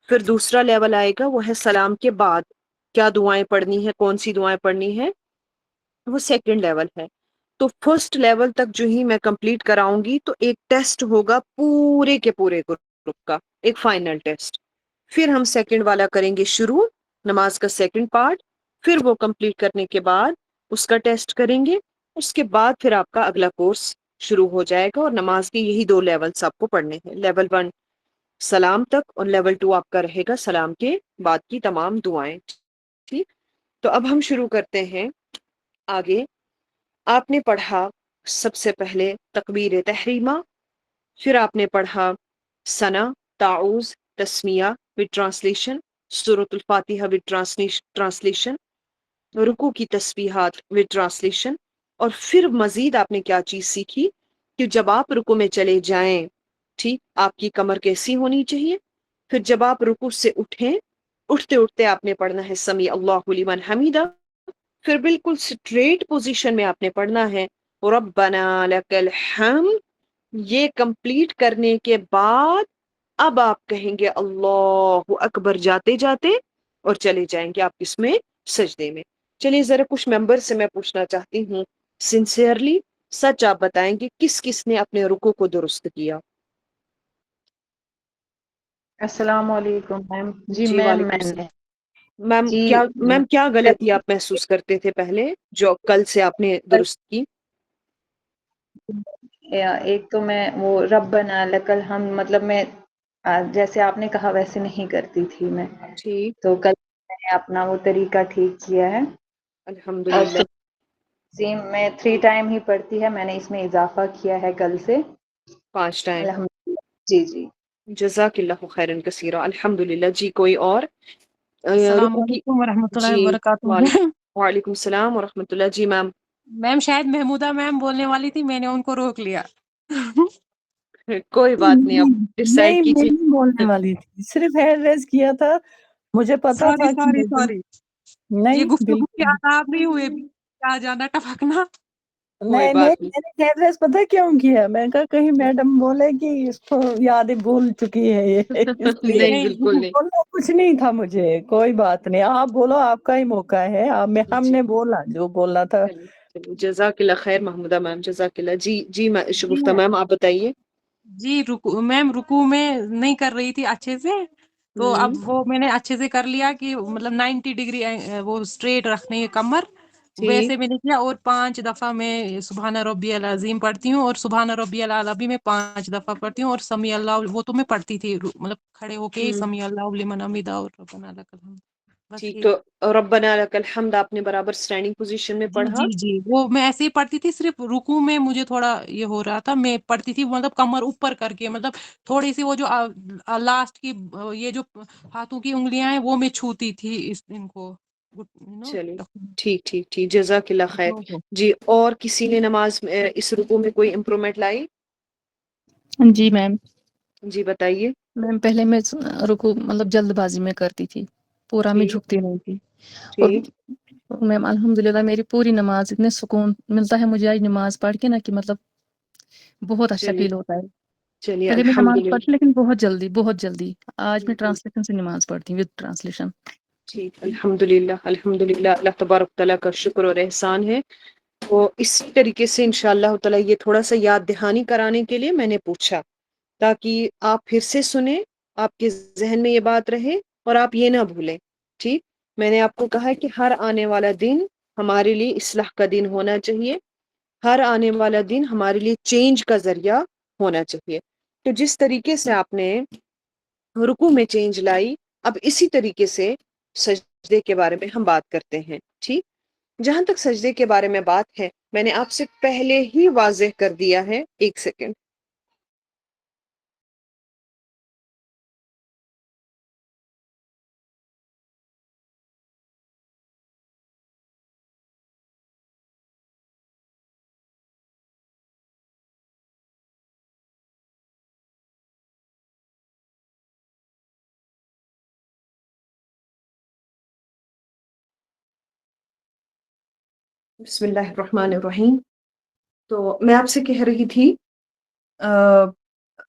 پھر دوسرا لیول آئے گا، وہ ہے سلام کے بعد کیا دعائیں پڑھنی ہے، کون سی دعائیں پڑھنی ہے، وہ سیکنڈ لیول ہے۔ تو فرسٹ لیول تک جو ہی میں کمپلیٹ کراؤں گی تو ایک ٹیسٹ ہوگا پورے کے پورے گروپ کا، ایک فائنل ٹیسٹ۔ پھر ہم سیکنڈ والا کریں گے شروع، نماز کا سیکنڈ پارٹ، پھر وہ کمپلیٹ کرنے کے بعد اس کا ٹیسٹ کریں گے، اس کے بعد پھر آپ کا اگلا کورس شروع ہو جائے گا۔ اور نماز کے یہی دو لیولز آپ کو پڑھنے ہیں، لیول 1 سلام تک، اور لیول 2 آپ کا رہے گا سلام کے بعد کی تمام دعائیں۔ ٹھیک، تو اب ہم شروع کرتے ہیں آگے۔ آپ نے پڑھا سب سے پہلے تکبیر تحریمہ، پھر آپ نے پڑھا ثنا، تعوذ، تسمیہ ود ٹرانسلیشن، سورۃ الفاتحہ ود ٹرانسلیشن، رکوع کی تسبیحات ود ٹرانسلیشن، اور پھر مزید آپ نے کیا چیز سیکھی کہ جب آپ رکوع میں چلے جائیں، ٹھیک، آپ کی کمر کیسی ہونی چاہیے، پھر جب آپ رکوع سے اٹھیں، اٹھتے اٹھتے آپ نے پڑھنا ہے سمیع اللہ لمن حمیدہ، پھر بالکل سٹریٹ پوزیشن میں آپ نے پڑھنا ہے ربنا لک الحمد۔ یہ کمپلیٹ کرنے کے بعد اب آپ کہیں گے اللہ اکبر جاتے جاتے، اور چلے جائیں گے آپ کس میں، سجدے میں۔ چلیے ذرا کچھ ممبر سے میں پوچھنا چاہتی ہوں، سنسیئرلی سچ آپ بتائیں گے کس کس نے اپنے رکوع کو درست کیا؟ السلام علیکم میم جی جی میم وعلیکم میں نے السلام۔ میم جی کیا، میم کیا غلطی آپ محسوس کرتے تھے پہلے جو کل سے آپ نے درست کی؟ ایک تو میں وہ ربنا لک الحمد مطلب میں جیسے آپ نے کہا ویسے نہیں کرتی تھی میں، ٹھیک، تو کل میں نے اپنا وہ طریقہ ٹھیک کیا ہے۔ اور الحمدللہ۔ سیم میں 3 ٹائم ہی پڑھتی ہے، میں نے اس میں اضافہ کیا ہے کل سے 5 ٹائم، الحمد جی جی۔ جزاک اللہ خیرا کثیرا، الحمدللہ۔ جی کوئی اور؟ السلام رکوع کی، علیکم ورحمۃ اللہ جی وبرکاتہ۔ وعلیکم السلام ورحمۃ اللہ۔ جی میم، میم شاید محمودہ میم بولنے والی تھی، میں نے ان کو روک لیا۔ کوئی بات نہیں، آپ ڈسائڈ نہیں میں کیجیے۔ نہیں بولنے والی تھی، صرف ہینڈ ریز کیا تھا، مجھے پتا سوری تھا کہ سوری سوری، یہ نہیں گفتگو کے بالکل آداب نہیں ہوئے، آ جانا ٹپکنا۔ کوئی نہیں نہیں، بات نہیں، میں نے ہینڈ ریز پتا کیوں کیا، میں نے کہا کہیں میڈم بولے کہ اس کو یادیں بھول چکی ہے یہ اس لیے نہیں بالکل نہیں۔ بولنا کچھ نہیں تھا مجھے، کوئی بات نہیں، آپ بولو، آپ کا ہی موقع ہے، ہم جی نے بولا جو بولنا تھا۔ چلیے چلیے، جزاک اللہ خیر محمودہ میم، جزاک اللہ۔ جی جی جی شگفتہ میم آپ بتائیے۔ جی میم رکوع میں نہیں کر رہی تھی اچھے سے، تو اب ہوں، وہ میں نے اچھے سے کر لیا کہ مطلب 90 ڈگری وہ اسٹریٹ رکھنے ہے کمر، ٹھیک، ویسے میں نے کیا۔ اور 5 دفعہ میں سبحان ربی العظیم پڑھتی ہوں، اور سبحان ربی الاعلی بھی میں 5 دفعہ پڑھتی ہوں، اور سمیع اللہ وہ تو میں پڑھتی تھی مطلب کھڑے ہو کے ہی، ہوں، سمیع اللہ لمن حمیدہ اور ربنا لک الحمد، بس ٹھیک۔ یہی۔ تو ربنا لک الحمد آپ نے برابر اسٹینڈنگ پوزیشن میں جی پڑھا؟ جی جی، وہ میں ایسے ہی پڑھتی تھی، صرف رکوع میں مجھے تھوڑا یہ ہو رہا تھا، میں پڑھتی تھی مطلب کمر اوپر کر کے، مطلب تھوڑی سی وہ جو لاسٹ کی یہ جو ہاتھوں کی انگلیاں ہیں وہ میں چھوتی تھی ان کو، چلیے ٹھیک ٹھیک ٹھیک، جزاک اللہ خیر۔ جی اور کسی نے نماز میں اس رکوع میں کوئی امپرومنٹ لائی؟ جی میم، جی بتائیے۔ میم پہلے میں رکوع مطلب جلد بازی میں کرتی تھی، پورا میں ٹھیک جھکتی نہیں تھی، اور ٹھیک، میم الحمدللہ میری پوری نماز اتنے سکون ملتا ہے مجھے آج نماز پڑھ کے نا، کہ مطلب بہت اچھا چلیے فیل ہوتا ہے۔ چلیے پہلے میں الحمد نماز للہ۔ پڑھتی لیکن بہت جلدی بہت جلدی، آج میں ٹرانسلیشن سے نماز پڑھتی ہوں، ود ٹرانسلیشن۔ ٹھیک، الحمد للہ الحمد للہ، اللہ تبارک تعالیٰ کا شکر اور احسان ہے۔ وہ اسی طریقے سے انشاءاللہ تعالیٰ یہ تھوڑا سا یاد دہانی کرانے کے لیے میں نے پوچھا، تاکہ آپ پھر سے سنیں، آپ کے ذہن میں یہ بات رہے اور آپ یہ نہ بھولیں۔ ٹھیک، میں نے آپ کو کہا ہے کہ ہر آنے والا دن ہمارے لیے اصلاح کا دن ہونا چاہیے، ہر آنے والا دن ہمارے لیے چینج کا ذریعہ ہونا چاہیے۔ تو جس طریقے سے آپ نے رکوع میں چینج لائی، اب اسی طریقے سے سجدے کے بارے میں ہم بات کرتے ہیں۔ ٹھیک، جہاں تک سجدے کے بارے میں بات ہے، میں نے آپ سے پہلے ہی واضح کر دیا ہے، ایک سیکنڈ۔ بسم اللہ الرحمن الرحیم۔ تو میں آپ سے کہہ رہی تھی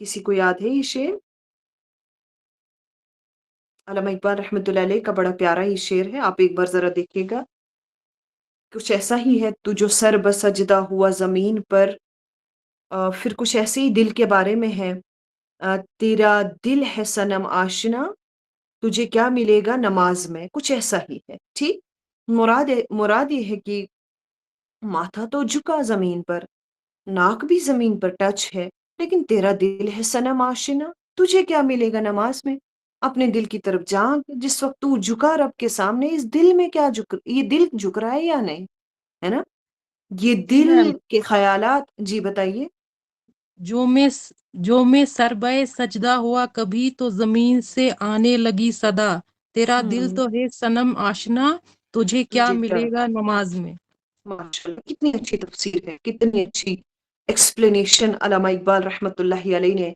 کسی کو یاد ہے یہ شعر؟ علامہ اقبال رحمۃ اللہ علیہ کا بڑا پیارا یہ شعر ہے، آپ ایک بار ذرا دیکھیے گا. کچھ ایسا ہی ہے، تو جو سر بسجدہ ہوا زمین پر. پھر کچھ ایسے ہی دل کے بارے میں ہے. تیرا دل ہے صنم آشنا، تجھے کیا ملے گا نماز میں. کچھ ایسا ہی ہے. ٹھیک، مراد یہ ہے کہ ماتھا تو جھکا زمین پر، ناک بھی زمین پر ٹچ ہے، لیکن تیرا دل ہے صنم آشنا، تجھے کیا ملے گا نماز میں. اپنے دل کی طرف جھانک، جس وقت تو جھکا رب کے سامنے، اس دل میں کیا یہ دل جھک رہا ہے یا نہیں، ہے نا. یہ دل میم کے خیالات. جی بتائیے. جو میں سربے سجدہ ہوا کبھی تو زمین سے آنے لگی صدا، تیرا دل ہوں تو ہے صنم آشنا، تجھے کیا تجھے کیا، ملے گا نماز میں. ماشاء اللہ کتنی اچھی تفسیر ہے، کتنی اچھی ایکسپلینیشن علامہ اقبال رحمۃ اللہ علیہ نے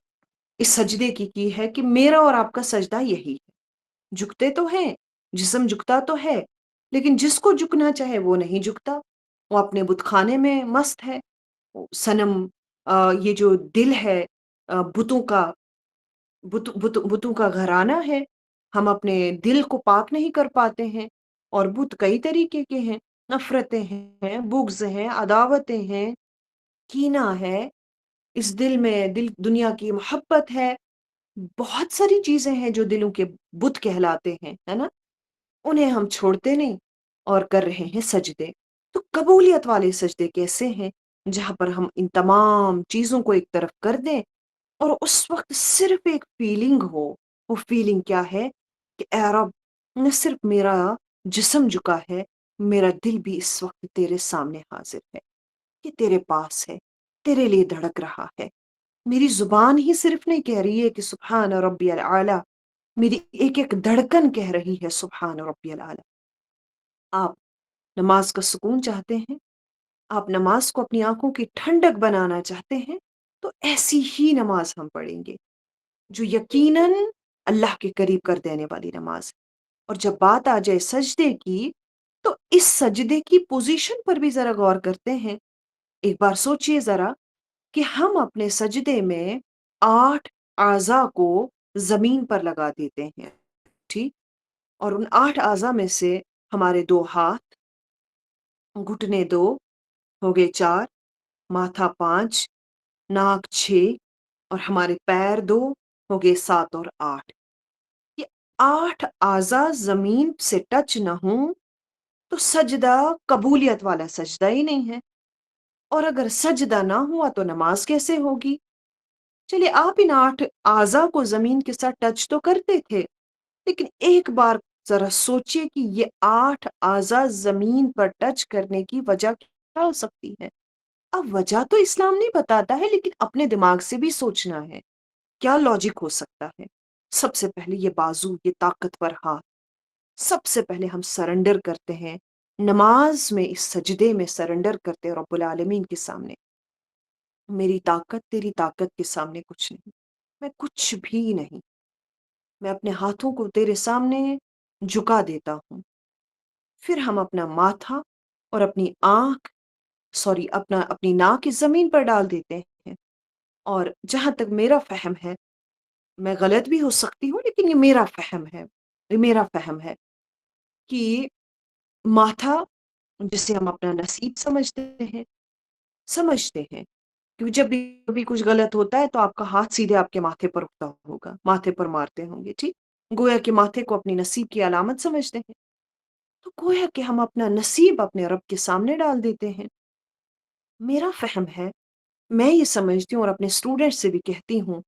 اس سجدے کی ہے کہ میرا اور آپ کا سجدہ یہی ہے. جھکتے تو ہیں، جسم جھکتا تو ہے، لیکن جس کو جھکنا چاہے وہ نہیں جھکتا، وہ اپنے بت خانے میں مست ہے. صنم، یہ جو دل ہے، بتوں کا بتوں کا گھرانہ ہے. ہم اپنے دل کو پاک نہیں کر پاتے ہیں، اور بت کئی طریقے کے ہیں. نفرتیں ہیں، بغض ہیں، عداوتیں ہیں، کینہ ہے اس دل میں، دنیا کی محبت ہے. بہت ساری چیزیں ہیں جو دلوں کے بت کہلاتے ہیں، ہے نا. انہیں ہم چھوڑتے نہیں اور کر رہے ہیں سجدے. تو قبولیت والے سجدے کیسے ہیں؟ جہاں پر ہم ان تمام چیزوں کو ایک طرف کر دیں اور اس وقت صرف ایک فیلنگ ہو. وہ فیلنگ کیا ہے کہ اے رب، نہ صرف میرا جسم جھکا ہے، میرا دل بھی اس وقت تیرے سامنے حاضر ہے، یہ تیرے پاس ہے، تیرے لیے دھڑک رہا ہے. میری زبان ہی صرف نہیں کہہ رہی ہے کہ سبحان ربی العالی، میری ایک ایک دھڑکن کہہ رہی ہے سبحان ربی العالی. آپ نماز کا سکون چاہتے ہیں، آپ نماز کو اپنی آنکھوں کی ٹھنڈک بنانا چاہتے ہیں، تو ایسی ہی نماز ہم پڑھیں گے جو یقیناً اللہ کے قریب کر دینے والی نماز ہے. اور جب بات آ جائے سجدے کی، تو اس سجدے کی پوزیشن پر بھی ذرا غور کرتے ہیں. ایک بار سوچئے ذرا کہ ہم اپنے سجدے میں 8 اعضاء کو زمین پر لگا دیتے ہیں، ٹھیک. اور ان 8 اعضاء میں سے ہمارے 2 ہاتھ، گھٹنے 2 ہو گئے 4، ماتھا 5، ناک 6، اور ہمارے پیر 2 ہو گئے 7 اور 8. یہ 8 اعضاء زمین سے ٹچ نہ ہوں تو سجدہ قبولیت والا سجدہ ہی نہیں ہے. اور اگر سجدہ نہ ہوا تو نماز کیسے ہوگی؟ چلیے، آپ ان 8 اعضاء کو زمین کے ساتھ ٹچ تو کرتے تھے، لیکن ایک بار ذرا سوچئے کہ یہ 8 اعضاء زمین پر ٹچ کرنے کی وجہ کیا ہو سکتی ہے؟ اب وجہ تو اسلام نہیں بتاتا ہے، لیکن اپنے دماغ سے بھی سوچنا ہے کیا لاجک ہو سکتا ہے. سب سے پہلے یہ بازو، یہ طاقتور ہاتھ، سب سے پہلے ہم سرنڈر کرتے ہیں نماز میں، اس سجدے میں سرنڈر کرتے ہیں رب العالمین کے سامنے. میری طاقت تیری طاقت کے سامنے کچھ نہیں، میں کچھ بھی نہیں. میں اپنے ہاتھوں کو تیرے سامنے جھکا دیتا ہوں. پھر ہم اپنا ماتھا اور اپنی ناک اس زمین پر ڈال دیتے ہیں. اور جہاں تک میرا فہم ہے، میں غلط بھی ہو سکتی ہوں، لیکن یہ میرا فہم ہے کہ ماتھا، جسے ہم اپنا نصیب سمجھتے ہیں کیونکہ جب بھی کچھ غلط ہوتا ہے تو آپ کا ہاتھ سیدھے آپ کے ماتھے پر اٹھتا ہوگا، ماتھے پر مارتے ہوں گے، ٹھیک. گویا کہ ماتھے کو اپنی نصیب کی علامت سمجھتے ہیں. تو گویا کہ ہم اپنا نصیب اپنے رب کے سامنے ڈال دیتے ہیں. میرا فہم ہے، میں یہ سمجھتی ہوں اور اپنے اسٹوڈنٹ سے بھی کہتی ہوں،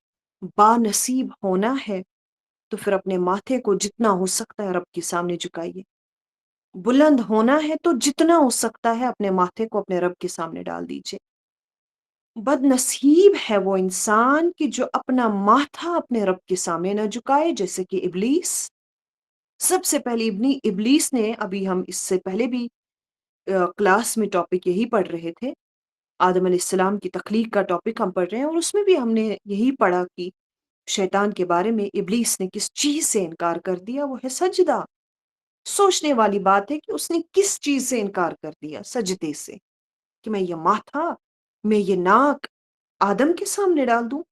با نصیب ہونا ہے تو پھر اپنے ماتھے کو جتنا ہو سکتا ہے رب کے سامنے جھکائیے. بلند ہونا ہے تو جتنا ہو سکتا ہے اپنے ماتھے کو اپنے رب کے سامنے ڈال دیجئے. بد نصیب ہے وہ انسان کہ جو اپنا ماتھا اپنے رب کے سامنے نہ جھکائے، جیسے کہ ابلیس. سب سے پہلے ابلیس نے، ابھی ہم اس سے پہلے بھی کلاس میں ٹاپک یہی پڑھ رہے تھے، آدم علیہ السلام کی تخلیق کا ٹاپک ہم پڑھ رہے ہیں، اور اس میں بھی ہم نے یہی پڑھا کہ شیطان کے بارے میں ابلیس نے کس چیز سے انکار کر دیا، وہ ہے سجدہ. سوچنے والی بات ہے کہ اس نے کس چیز سے انکار کر دیا؟ سجدے سے. کہ میں یہ ماتھا، میں یہ ناک آدم کے سامنے ڈال دوں.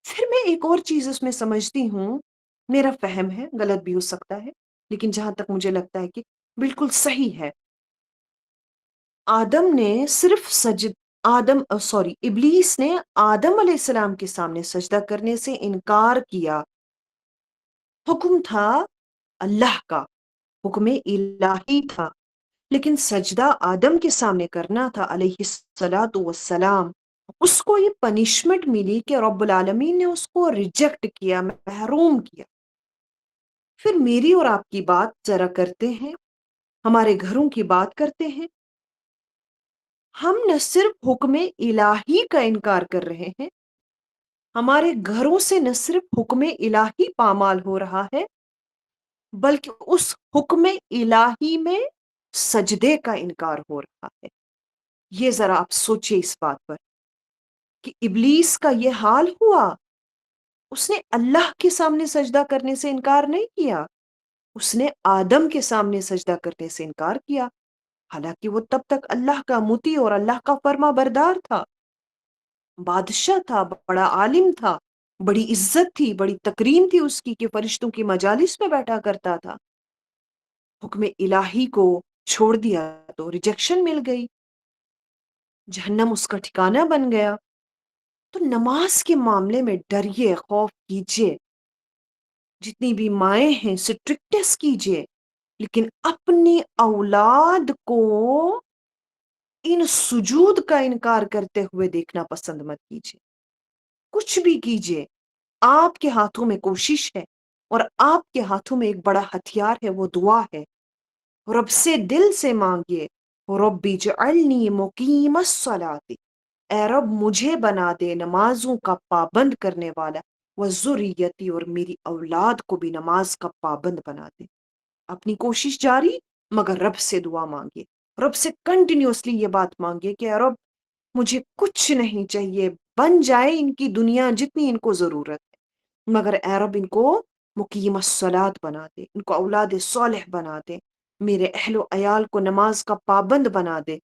پھر میں ایک اور چیز اس میں سمجھتی ہوں، میرا فہم ہے، غلط بھی ہو سکتا ہے، لیکن جہاں تک مجھے لگتا ہے کہ بالکل صحیح ہے، آدم نے صرف ابلیس نے آدم علیہ السلام کے سامنے سجدہ کرنے سے انکار کیا، حکم تھا اللہ کا، حکم الہی تھا، لیکن سجدہ آدم کے سامنے کرنا تھا علیہ الصلاۃ والسلام، اس کو یہ پنشمنٹ ملی کہ رب العالمین نے اس کو ریجیکٹ کیا، محروم کیا۔ پھر میری اور آپ کی بات ذرا کرتے ہیں، ہمارے گھروں کی بات کرتے ہیں، ہم نہ صرف حکم الہی کا انکار کر رہے ہیں، ہمارے گھروں سے نہ صرف حکم الہی پامال ہو رہا ہے، بلکہ اس حکم الہی میں سجدے کا انکار ہو رہا ہے۔ یہ ذرا آپ سوچیں اس بات پر کہ ابلیس کا یہ حال ہوا، اس نے اللہ کے سامنے سجدہ کرنے سے انکار نہیں کیا، اس نے آدم کے سامنے سجدہ کرنے سے انکار کیا، حالانکہ وہ تب تک اللہ کا مطیع اور اللہ کا فرما بردار تھا، بادشاہ تھا، بڑا عالم تھا، بڑی عزت تھی، بڑی تکریم تھی اس کی کہ فرشتوں کی مجالس میں بیٹھا کرتا تھا۔ حکم الہی کو چھوڑ دیا تو ریجیکشن مل گئی، جہنم اس کا ٹھکانہ بن گیا۔ تو نماز کے معاملے میں ڈریے، خوف کیجیے، جتنی بھی مائیں ہیں اسٹرکٹس کیجیے، لیکن اپنی اولاد کو ان سجود کا انکار کرتے ہوئے دیکھنا پسند مت کیجیے۔ کچھ بھی کیجیے، آپ کے ہاتھوں میں کوشش ہے، اور آپ کے ہاتھوں میں ایک بڑا ہتھیار ہے، وہ دعا ہے۔ رب سے دل سے مانگیے، ربی اجعلنی مقیم الصلاۃ، اے رب مجھے بنا دے نمازوں کا پابند کرنے والا، وذریتی، اور میری اولاد کو بھی نماز کا پابند بنا دے۔ اپنی کوشش جاری، مگر رب سے دعا مانگے، رب سے کنٹینیوسلی یہ بات مانگے کہ اے رب مجھے کچھ نہیں چاہیے، بن جائے ان کی دنیا جتنی ان کو ضرورت ہے، مگر اے رب ان کو مقیم الصلاۃ بنا دے، ان کو اولاد صالح بنا دے، میرے اہل و عیال کو نماز کا پابند بنا دے۔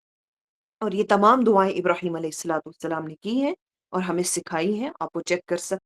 اور یہ تمام دعائیں ابراہیم علیہ السلام نے کی ہیں اور ہمیں سکھائی ہیں، آپ وہ چیک کر سکتے